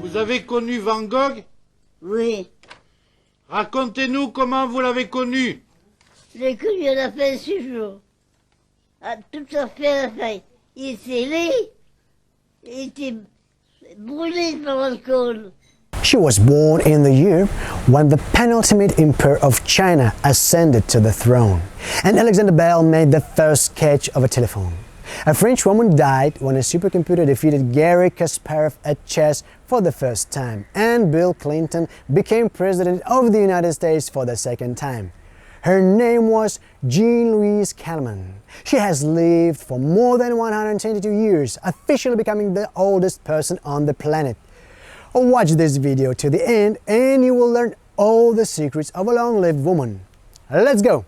Vous avez connu Van Gogh? Oui. Racontez-nous comment vous l'avez connu. Je l'ai connu à la fin de ce jour. Tout à fait à la fin. Il était laid. Il était brûlé par l'alcool. She was born in the year when the penultimate emperor of China ascended to the throne, and Alexander Bell made the first sketch of a telephone. A French woman died when a supercomputer defeated Garry Kasparov at chess for the first time, and Bill Clinton became president of the United States for the second time. Her name was Jeanne Kalment. She has lived for more than 122 years, officially becoming the oldest person on the planet. Watch this video to the end and you will learn all the secrets of a long-lived woman. Let's go!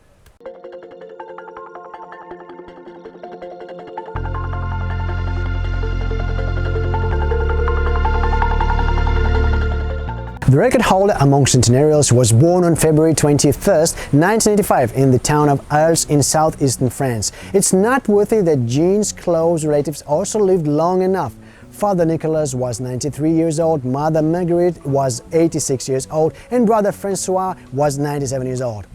The record holder among centenarians was born on February 21st, 1985 in the town of Arles in southeastern France. It's noteworthy that Jeanne's close relatives also lived long enough. Father Nicolas was 93 years old, Mother Marguerite was 86 years old, and Brother Francois was 97 years old.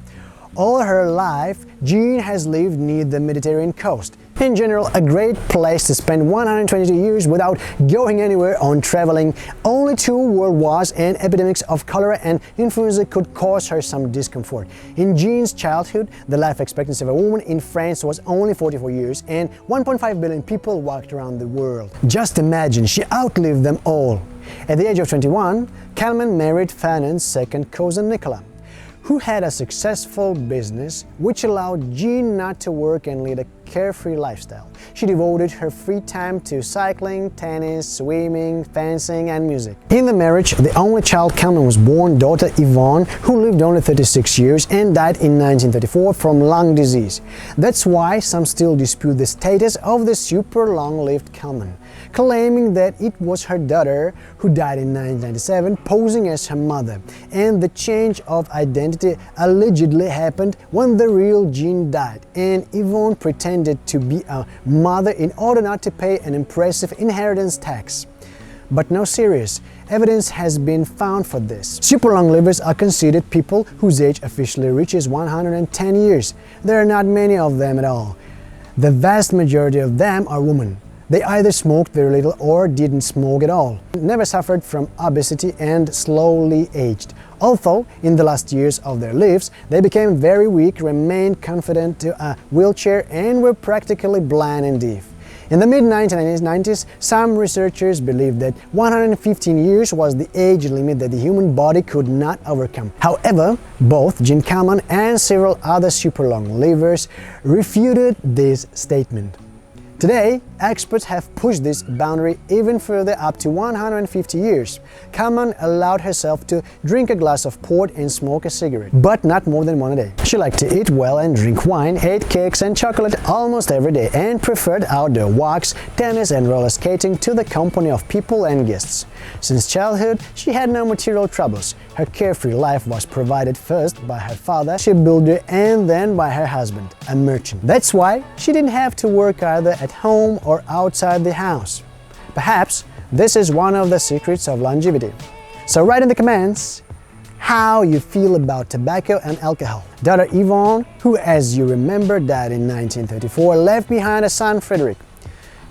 All her life, Jeanne has lived near the Mediterranean coast. In general, a great place to spend 122 years without going anywhere on traveling. Only 2 world wars and epidemics of cholera and influenza could cause her some discomfort. In Jeanne's childhood, the life expectancy of a woman in France was only 44 years and 1.5 billion people walked around the world. Just imagine, she outlived them all. At the age of 21, Kalman married Fanon's second cousin Nicolas, who had a successful business which allowed Jeanne not to work and lead a carefree lifestyle. She devoted her free time to cycling, tennis, swimming, fencing and music. In the marriage, the only child Kalman was born, daughter Yvonne, who lived only 36 years and died in 1934 from lung disease. That's why some still dispute the status of the super long-lived Kalman, claiming that it was her daughter who died in 1997 posing as her mother, and the change of identity allegedly happened when the real Jeanne died and Yvonne pretended to be a mother in order not to pay an impressive inheritance tax. But no serious evidence has been found for this. Super long livers are considered people whose age officially reaches 110 years. There are not many of them at all. The vast majority of them are women. They either smoked very little or didn't smoke at all, never suffered from obesity and slowly aged. Although in the last years of their lives they became very weak, remained confined to a wheelchair and were practically blind and deaf. In the mid-1990s, some researchers believed that 115 years was the age limit that the human body could not overcome. However, both Jeanne Kalman and several other super long livers refuted this statement. Today, experts have pushed this boundary even further, up to 150 years. Kalman allowed herself to drink a glass of port and smoke a cigarette, but not more than one a day. She liked to eat well and drink wine, ate cakes and chocolate almost every day, and preferred outdoor walks, tennis and roller skating to the company of people and guests. Since childhood, she had no material troubles. Her carefree life was provided first by her father, a shipbuilder, and then by her husband, a merchant. That's why she didn't have to work either at home or outside the house. Perhaps this is one of the secrets of longevity. So write in the comments how you feel about tobacco and alcohol. Daughter Yvonne, who as you remember died in 1934, left behind a son Frederick.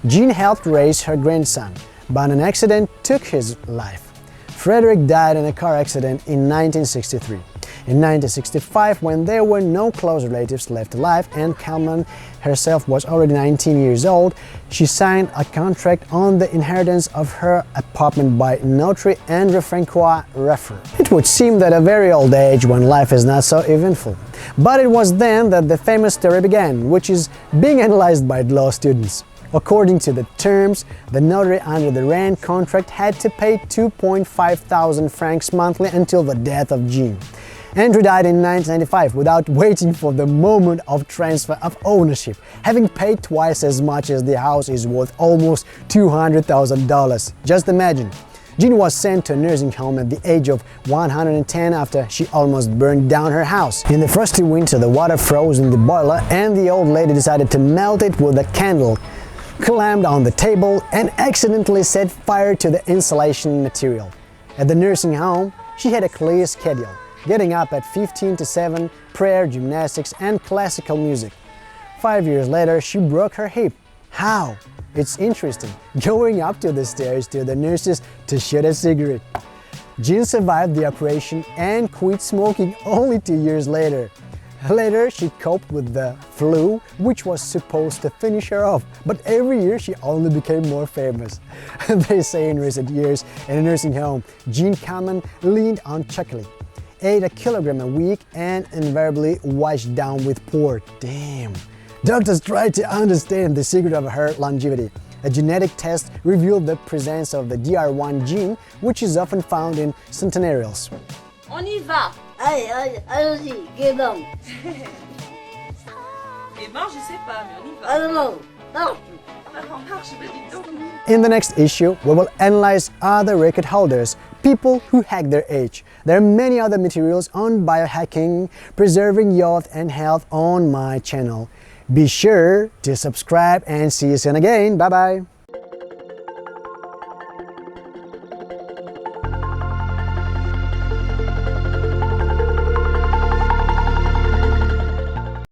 Jeanne helped raise her grandson, but an accident took his life. Frederick died in a car accident in 1963. In 1965, when there were no close relatives left alive and Kalman herself was already 19 years old, she signed a contract on the inheritance of her apartment by notary André Francois Raffer. It would seem that a very old age when life is not so eventful. But it was then that the famous story began, which is being analyzed by law students. According to the terms, the notary under the rent contract had to pay 2.5 thousand francs monthly until the death of Jeanne. Andrew died in 1995 without waiting for the moment of transfer of ownership, having paid twice as much as the house is worth, almost $200,000. Just imagine. Jeanne was sent to a nursing home at the age of 110 after she almost burned down her house. In the frosty winter, the water froze in the boiler and the old lady decided to melt it with a candle, climbed on the table and accidentally set fire to the insulation material. At the nursing home, she had a clear schedule, getting up at 15 to 7, prayer, gymnastics, and classical music. 5 years later, she broke her hip. How? It's interesting, going up to the stairs to the nurses to shoot a cigarette. Jeanne survived the operation and quit smoking only 2 years later. Later, she coped with the flu, which was supposed to finish her off, but every year she only became more famous. They say in recent years, in a nursing home, Jeanne Kalman leaned on chocolate, ate a kilogram a week, and invariably washed down with pork. Damn! Doctors tried to understand the secret of her longevity. A genetic test revealed the presence of the DR1 gene, which is often found in centenarians. On y va. Allez, allons-y, Guéban. Et ben, je sais pas, mais on y va. Allons, marche. On marche, mais dis donc. In the next issue, we will analyze other record holders, people who hack their age. There are many other materials on biohacking, preserving youth and health on my channel. Be sure to subscribe and see you soon again. Bye bye.